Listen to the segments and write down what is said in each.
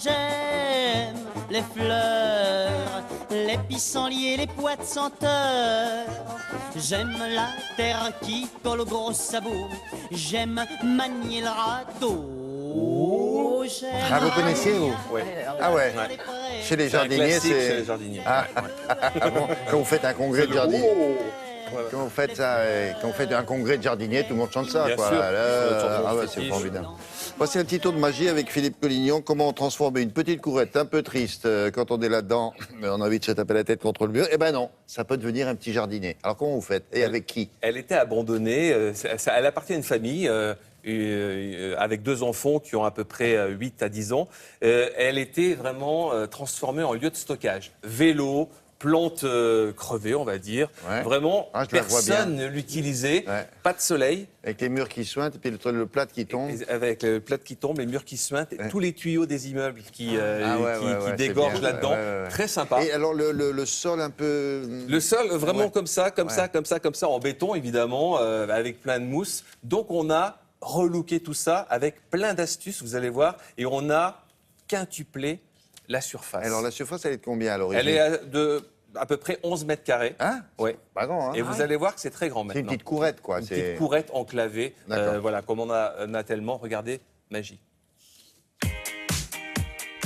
j'aime les fleurs, les pissenlits, les pois de senteur. J'aime la terre qui colle au gros sabot, j'aime manier le râteau. Ah, vous connaissiez, vous? Ouais. Ah ouais. Chez les C'est un jardiniers, classique chez les c'est... jardiniers. Ah, ah bon, quand vous faites un congrès de jardinier, Voilà. quand vous faites ça, quand vous faites un congrès de jardinier, tout le monde chante ça, Bien quoi. sûr. Ah ouais, c'est formidable. Voici un petit tour de magie avec Philippe Collignon. Comment transformer une petite courette un peu triste quand on est là-dedans, on a envie de se taper la tête contre le mur? Eh ben non, ça peut devenir un petit jardinier. Alors comment vous faites? Et avec qui? Elle était abandonnée. Elle appartient à une famille avec 2 enfants qui ont à peu près 8 à 10 ans. Elle était vraiment transformée en lieu de stockage. Vélo, plantes crevées, on va dire. Ouais. Vraiment, Ah, je la vois bien. personne ne l'utilisait. Ouais. Pas de soleil. Avec les murs qui suintent et puis le plat qui tombe. Et avec le plat qui tombe, les murs qui suintent, Ouais. tous les tuyaux des immeubles qui ouais, dégorgent c'est bien. là-dedans. Ouais. Très sympa. Et alors le sol un peu... Le sol, vraiment Ouais. comme ça, en béton, évidemment, avec plein de mousse. Donc, on a relooké tout ça avec plein d'astuces, vous allez voir, et on a quintuplé la surface. Alors la surface, elle est de combien à l'origine? Elle est de à peu près 11 mètres carrés. Hein? Ouais. Pas grand, hein? Et vous allez voir que c'est très grand C'est maintenant. une petite courette, quoi. Une petite courette enclavée. D'accord. Voilà, comme on a tellement. Regardez, magie.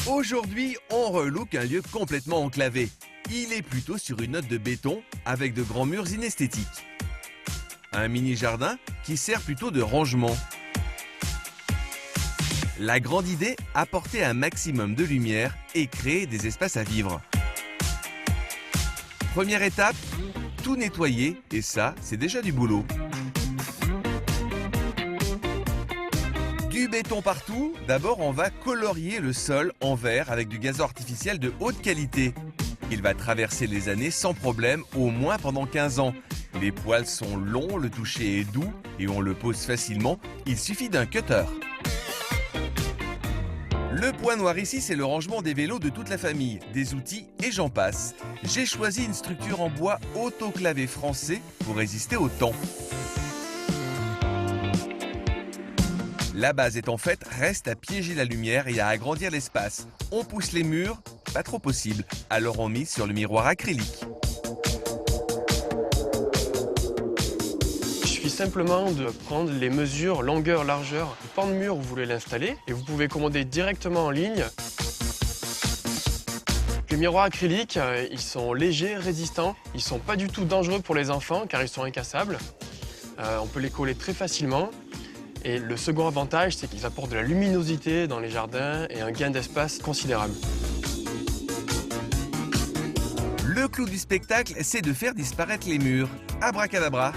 Aujourd'hui, on relook un lieu complètement enclavé. Il est plutôt sur une note de béton avec de grands murs inesthétiques. Un mini-jardin qui sert plutôt de rangement. La grande idée, apporter un maximum de lumière et créer des espaces à vivre. Première étape, tout nettoyer et ça, c'est déjà du boulot. Du béton partout, d'abord on va colorier le sol en vert avec du gazon artificiel de haute qualité. Il va traverser les années sans problème, au moins pendant 15 ans. Les poils sont longs, le toucher est doux et on le pose facilement, il suffit d'un cutter. Le point noir ici, c'est le rangement des vélos de toute la famille, des outils et j'en passe. J'ai choisi une structure en bois autoclavé français pour résister au temps. La base étant faite, reste à piéger la lumière et à agrandir l'espace. On pousse les murs, pas trop possible, alors on mise sur le miroir acrylique. Il suffit simplement de prendre les mesures longueur-largeur du pan de mur où vous voulez l'installer et vous pouvez commander directement en ligne. Les miroirs acryliques, ils sont légers, résistants, ils sont pas du tout dangereux pour les enfants car ils sont incassables. On peut les coller très facilement. Et le second avantage, c'est qu'ils apportent de la luminosité dans les jardins et un gain d'espace considérable. Le clou du spectacle, c'est de faire disparaître les murs. Abracadabra.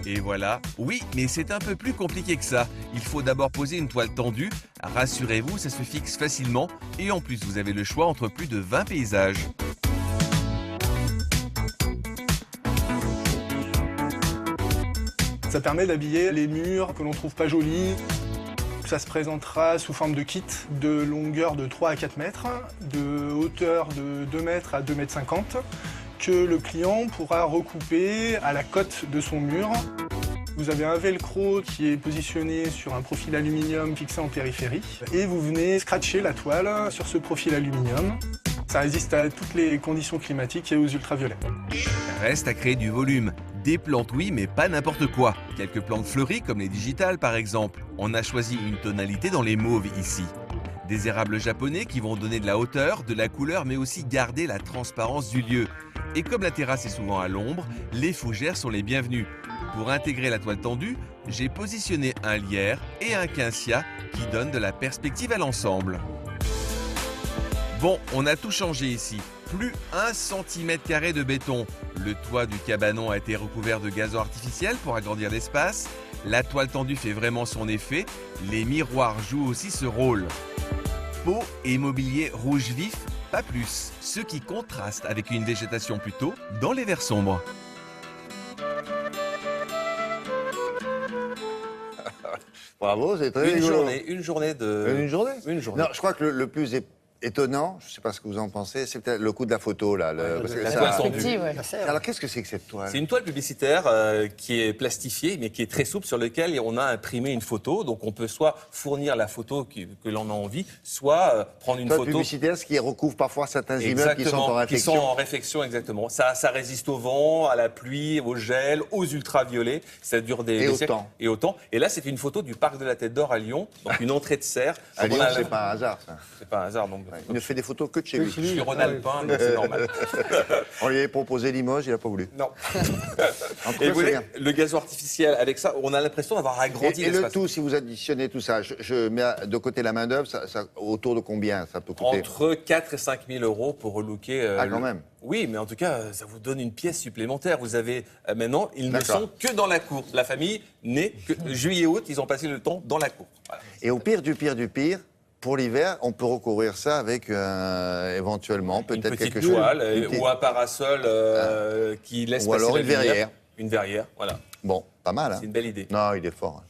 Et voilà. Oui, mais c'est un peu plus compliqué que ça. Il faut d'abord poser une toile tendue. Rassurez-vous, ça se fixe facilement. Et en plus, vous avez le choix entre plus de 20 paysages. Ça permet d'habiller les murs que l'on trouve pas jolis. Ça se présentera sous forme de kit de longueur de 3 à 4 mètres, de hauteur de 2 mètres à 2 mètres 50, que le client pourra recouper à la cote de son mur. Vous avez un velcro qui est positionné sur un profil aluminium fixé en périphérie et vous venez scratcher la toile sur ce profil aluminium. Ça résiste à toutes les conditions climatiques et aux ultraviolets. Reste à créer du volume. Des plantes, oui, mais pas n'importe quoi. Quelques plantes fleuries, comme les digitales par exemple. On a choisi une tonalité dans les mauves ici. Des érables japonais qui vont donner de la hauteur, de la couleur, mais aussi garder la transparence du lieu. Et comme la terrasse est souvent à l'ombre, les fougères sont les bienvenues. Pour intégrer la toile tendue, j'ai positionné un lierre et un quincia qui donnent de la perspective à l'ensemble. Bon, on a tout changé ici. Plus 1 cm² de béton. Le toit du cabanon a été recouvert de gazon artificiel pour agrandir l'espace. La toile tendue fait vraiment son effet. Les miroirs jouent aussi ce rôle. Peau et mobilier rouge vif, pas plus. Ce qui contraste avec une végétation plutôt dans les verts sombres. Bravo, c'est très rigolo. Une journée de... Une journée? Une journée. Non, je crois que le plus étonnant, je ne sais pas ce que vous en pensez, c'est peut-être le coup de la photo, là. Parce que la ça- toile tendue. Perspective, ouais. Alors, qu'est-ce que c'est que cette toile? C'est une toile publicitaire qui est plastifiée, mais qui est très souple, sur laquelle on a imprimé une photo. Donc on peut soit fournir la photo que l'on a envie, soit prendre une Toile photo. publicitaire, ce qui recouvre parfois certains immeubles qui sont en réflexion. Qui sont en réflexion, exactement. Ça résiste au vent, à la pluie, au gel, aux ultraviolets. Ça dure Et au siècles. temps. Et au temps. Et là, c'est une photo du parc de la Tête d'Or à Lyon, donc une entrée de serre. À Donc, Lyon, on a- c'est pas un hasard, ça. C'est pas un hasard. Donc, Il ne fait des photos que de chez lui. je suis Rhône-Alpin, donc c'est normal. On lui avait proposé Limoges, il n'a pas voulu. Non. En tout Et cas, vous c'est voyez, bien. le gazon artificiel, avec ça, on a l'impression d'avoir agrandi Et le l'espace. tout, si vous additionnez tout ça, je mets de côté la main-d'œuvre, autour de combien ça peut coûter? Entre 4 et 5 000 euros pour relooker. Ah, quand même. Oui, mais en tout cas, ça vous donne une pièce supplémentaire. Vous avez maintenant, ils ne D'accord. sont que dans la cour. La famille n'est que juillet-août, ils ont passé le temps dans la cour. Voilà. Et au pire du pire du pire, pour l'hiver, on peut recouvrir ça avec éventuellement Une peut-être petite quelque chose. toile Une petite- ou un parasol qui laisse Ou passer alors la une lumière. verrière. Une verrière, voilà. Bon, pas mal. Hein. C'est une belle idée. Non, il est fort. Hein.